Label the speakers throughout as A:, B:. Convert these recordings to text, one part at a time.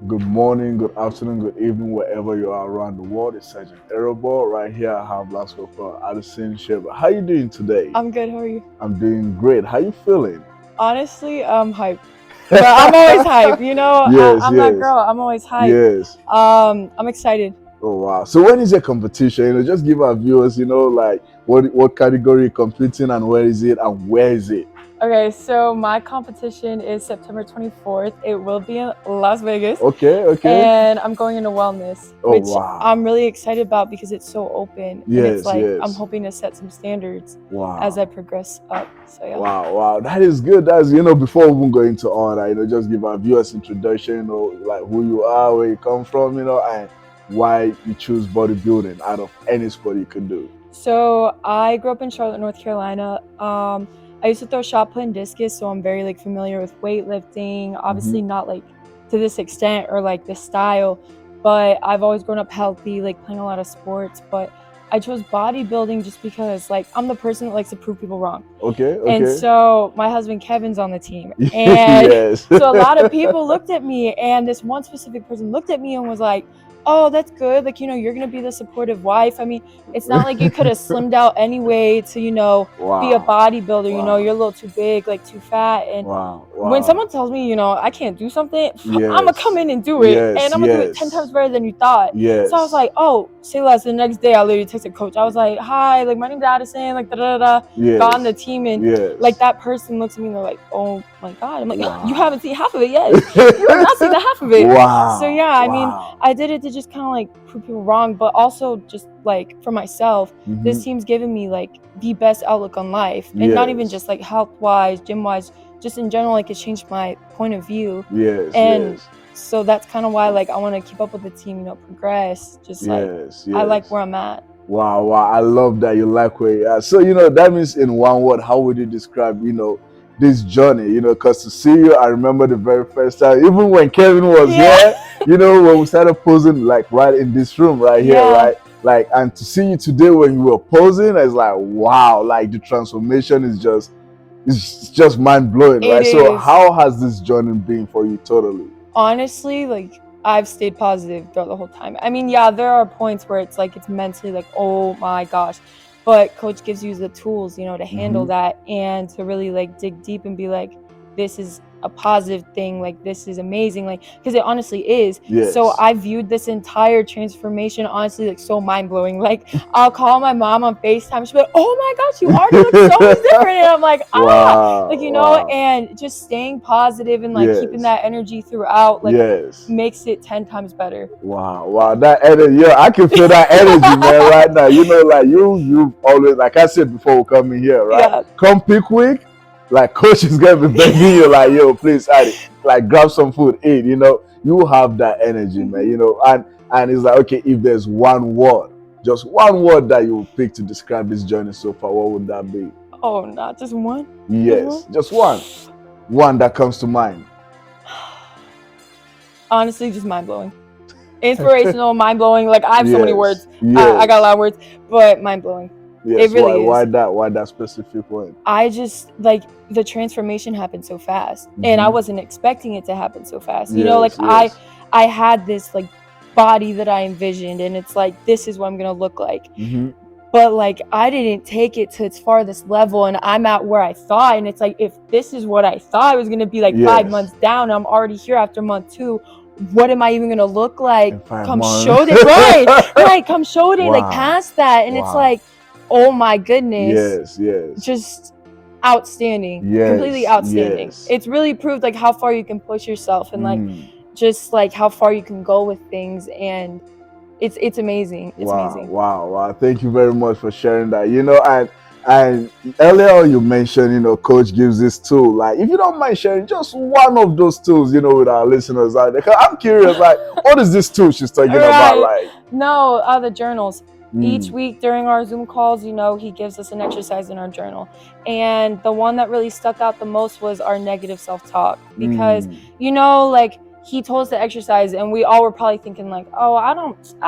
A: Good morning, good afternoon, good evening, wherever you are around the world. It's Sergeant Errol. Right here, I have last call for Addison, Zschaber. How you doing today?
B: I'm good. How are you?
A: I'm doing great. How you feeling?
B: Honestly, I'm hype. But I'm always hype.
A: Yes,
B: I'm that
A: yes,
B: girl. I'm always hype.
A: yes.
B: I'm excited.
A: Oh wow! So when is your competition? Just give our viewers, like what category you're competing and where is it and where is it?
B: Okay, so my competition is September 24th. It will be in Las Vegas.
A: Okay, okay.
B: And I'm going into wellness,
A: Oh
B: which
A: wow!
B: I'm really excited about because it's so open. And it's
A: Yes,
B: like I'm
A: yes.
B: hoping to set some standards as I
A: Wow.
B: progress up. So, yeah.
A: Wow, wow, that is good. That's before we even go into all that, just give our viewers introduction, like who you are, where you come from, and why you choose bodybuilding out of any sport you can do.
B: So I grew up in Charlotte, North Carolina. I used to throw shot put and discus, so I'm very familiar with weightlifting.
A: Hmm.
B: Obviously, not to this extent or this style, but I've always grown up healthy, playing a lot of sports. But I chose bodybuilding just because I'm the person that likes to prove people wrong.
A: Okay,
B: And
A: okay.
B: so my husband Kevin's on the team, and
A: Yes.
B: so a lot of people looked at me, and this one specific person looked at me and was like, "Oh, that's good. You're gonna be the supportive wife." I mean, it's not like you could have slimmed out anyway to be a
A: Wow,
B: bodybuilder.
A: wow,
B: You're a little too big, too fat. And
A: wow,
B: when someone
A: wow.
B: tells me I can't do something, I'm gonna come
A: Yes,
B: in and do it, and
A: yes,
B: I'm gonna do it 10 times
A: yes,
B: better than you thought. So I was
A: yes,
B: like, "Oh, say less." The next day, I literally texted coach. I was like, "Hi, my name's Addison, da da da." Got on the
A: yes,
B: team, and
A: yes.
B: that person looks at me and they're like, "Oh my god." I'm like, "You haven't
A: Wow.
B: seen half of it yet. You have not seen the half of it." So
A: Wow,
B: yeah, I mean,
A: wow.
B: I did it to just kind of prove people wrong, but also just for myself. This
A: Hmm.
B: team's given me the best outlook on life, and not even
A: Yes.
B: just health wise, gym wise, just in general. It's changed my point of view,
A: Yes,
B: and
A: yes,
B: so that's kind of why I want to keep up with the team, progress. Just
A: yes,
B: I like
A: yes.
B: where I'm at.
A: Wow, wow. I love that you like where you are. So, that means in one word, how would you describe, this journey? Because to see you, I remember the very first time, even when Kevin was
B: Yeah.
A: here, when we started posing like right in this room right here,
B: Yeah.
A: right? Like, and to see you today when you were posing, it's like, wow, like the transformation is just mind blowing,
B: It
A: right? So,
B: is.
A: how has this journey been for you totally?
B: Honestly, I've stayed positive throughout the whole time. I mean, yeah, there are points where it's mentally oh my gosh, but coach gives you the tools, to handle
A: Hmm.
B: that and to really dig deep and be this is a positive thing, this is amazing, because it honestly is. So
A: Yes.
B: I viewed this entire transformation honestly so mind blowing. I'll call my mom on FaceTime, she'll be like, "Oh my gosh, you already look so much different," and I'm like, ah,
A: Wow, wow.
B: and just staying positive and keeping
A: Yes,
B: that energy throughout
A: yes.
B: makes it 10 times better.
A: Wow, wow. That energy, yeah, I can feel that energy, man, right now. Like you've always, like I said before we come in here, right?
B: Yeah.
A: Come pick week, like coach is gonna be begging you, like, yo, please, Addy, like grab some food, eat. You have that energy, man.
B: Mhm.
A: And it's like, okay, if there's one word, just one word that you would pick to describe this journey so far, what would that be?
B: Oh, not just one. Just one.
A: Yes, just one that comes to mind.
B: Honestly, just mind blowing. Inspirational, mind blowing. I have so many
A: Yes,
B: words. I got a
A: yes,
B: lot of words, but mind blowing. It
A: yes. Why?
B: really
A: Why
B: is.
A: that? Why that specific one?
B: I just the transformation happened so fast, and I
A: Hmm.
B: wasn't expecting it to happen so fast.
A: Yes, yes.
B: I had this body that I envisioned, and it's this is what I'm gonna look like.
A: Hmm.
B: But I didn't take it to its farthest level, and I'm at where I thought, and it's if this is what I thought I was gonna be 5 months
A: Yes.
B: down, I'm already here after month 2. What am I even gonna look like
A: In five
B: come
A: months.
B: show day? Right, right, come show day,
A: Wow.
B: past that, and it's
A: Wow.
B: oh my goodness,
A: Yes, yes.
B: just outstanding, completely
A: Yes,
B: outstanding.
A: yes.
B: It's really proved how far you can push yourself, and
A: Mm.
B: just how far you can go with things, and it's amazing. It's
A: Wow,
B: amazing.
A: wow, wow. Thank you very much for sharing that. And earlier you mentioned, coach gives this tool. Like, if you don't mind sharing just one of those tools, with our listeners out there. 'Cause I'm curious, like, what is this tool she's talking about?
B: Right.
A: Like,
B: No, the journals. Each
A: mm,
B: week during our Zoom calls, he gives us an exercise in our journal. And the one that really stuck out the most was our negative self talk. Because,
A: mm,
B: he told us to exercise, and we all were probably thinking like, oh, I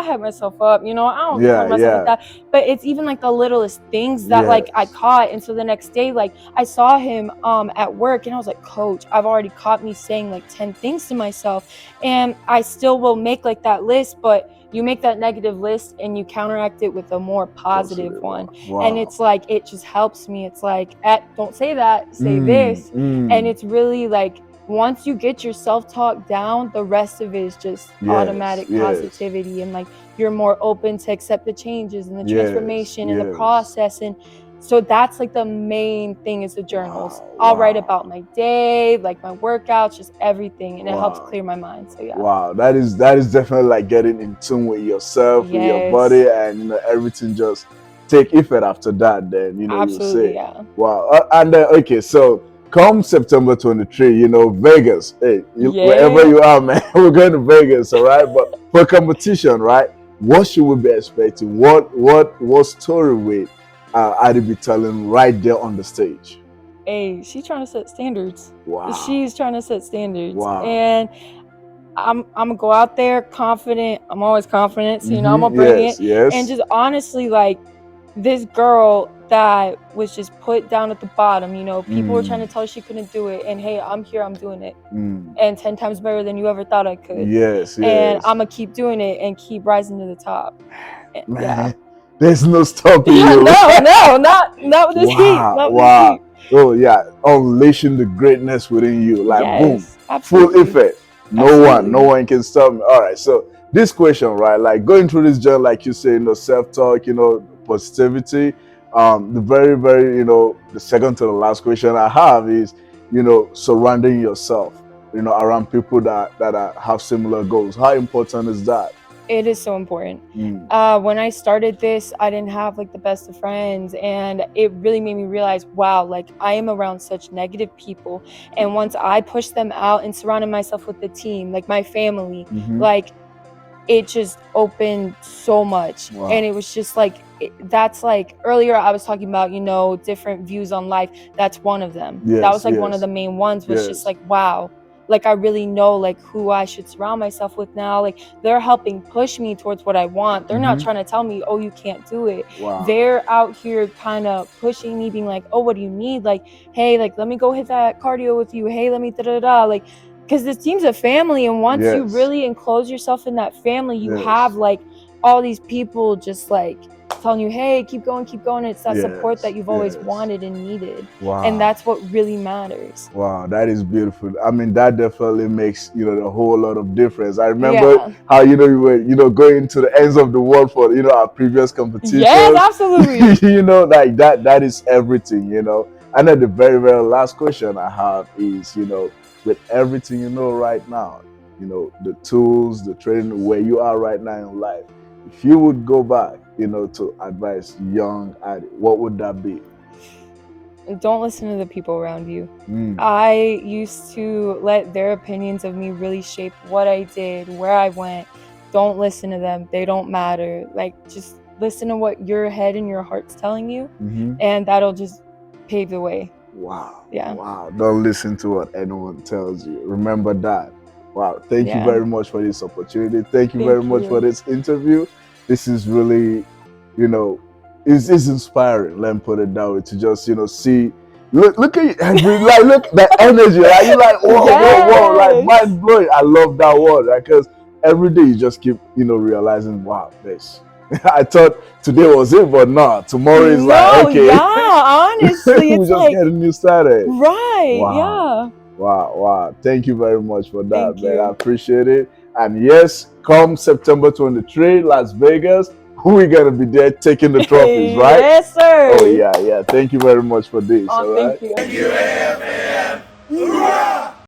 B: hype myself up, I don't count myself like that. But it's even like the littlest things that like I caught. And so the next day, like I saw him at work, and I was like, Coach, I've already caught me saying like 10 things to myself, and I still will make like that list, but you make that negative list and you counteract it with a more positive one. And it's like, it just helps me. It's like, don't say that, say this. And it's really like, once you get your self-talk down, the rest of it is just automatic positivity, and like you're more open to accept the changes and the transformation and the process. And so that's like the main thing is the journals. I'll write about my day, like my workouts, just everything, and it helps clear my mind. So yeah.
A: Wow, that is definitely like getting in tune with yourself, with your body, and everything just take effect after that. Then
B: absolutely,
A: you say, wow. And then okay, so come September 23, Vegas. Hey, wherever you are, man, we're going to Vegas, all right? But for competition, right? What should we be expecting? What story will Adi be telling right there on the stage?
B: Hey, she's trying to set standards.
A: Wow.
B: She's trying to set standards.
A: Wow.
B: And I'm gonna go out there confident. I'm always confident, so I'm gonna bring it. And just honestly, like this girl that was just put down at the bottom, people were trying to tell her she couldn't do it, and hey, I'm here, I'm doing it, and 10 times better than you ever thought I could. And I'm gonna keep doing it and keep rising to the top.
A: Man, there's no stopping you.
B: No, not with this heat. Not with this heat.
A: Oh yeah, unleashing the greatness within you, like boom,
B: absolutely.
A: Full effect. No one can stop me. All right, so this question, right, like going through this journey, like you say, self-talk, positivity. The very, very, the second to the last question I have is, surrounding yourself, around people that have similar goals. How important is that?
B: It is so important. When I started this, I didn't have like the best of friends, and it really made me realize, wow, like I am around such negative people. And once I pushed them out and surrounded myself with the team, like my family, like it just opened so much. And it was just like, that's like earlier I was talking about, different views on life. That's one of them. That was like one of the main ones, was just like, wow, like I really know like who I should surround myself with now. Like they're helping push me towards what I want. They're not trying to tell me, oh, you can't do it. They're out here kind of pushing me, being like, oh, what do you need? Like, hey, like let me go hit that cardio with you. Hey, let me like, because this team's a family, and once you really enclose yourself in that family, you have like all these people just like telling you, hey, keep going. It's that support that you've always wanted and needed. And that's what really matters.
A: Wow, that is beautiful. I mean, that definitely makes a whole lot of difference. I remember how you were going to the ends of the world for our previous competitions.
B: Yes, absolutely.
A: Like that is everything. And then the very, very last question I have is with everything right now, the tools, the training, where you are right now in life, if you would go back, to advise young Adi, what would that be?
B: Don't listen to the people around you. I used to let their opinions of me really shape what I did, where I went. Don't listen to them. They don't matter. Like, just listen to what your head and your heart's telling you, and that'll just pave the way.
A: Wow.
B: Yeah.
A: Wow. Don't listen to what anyone tells you. Remember that. Wow. Thank you very much for this opportunity. Thank you very much for this interview. This is really, it's inspiring. Let me put it that way, to just, see, look at you, like, look, that energy, like, you're like, whoa, like, mind blowing. I love that word, because every day you just keep, realizing, wow, this. I thought today was it, but no, tomorrow is like, okay.
B: Yeah, honestly, it's
A: we're just
B: like
A: getting you started.
B: Right,
A: Wow. Thank you very much for that,
B: Thank
A: man.
B: you.
A: I appreciate it. And yes, come September 23, Las Vegas, we're going to be there taking the trophies, right?
B: Yes, sir.
A: Oh, yeah. Thank you very much for this.
B: Oh,
A: all right?
B: Thank you.
C: Hoorah!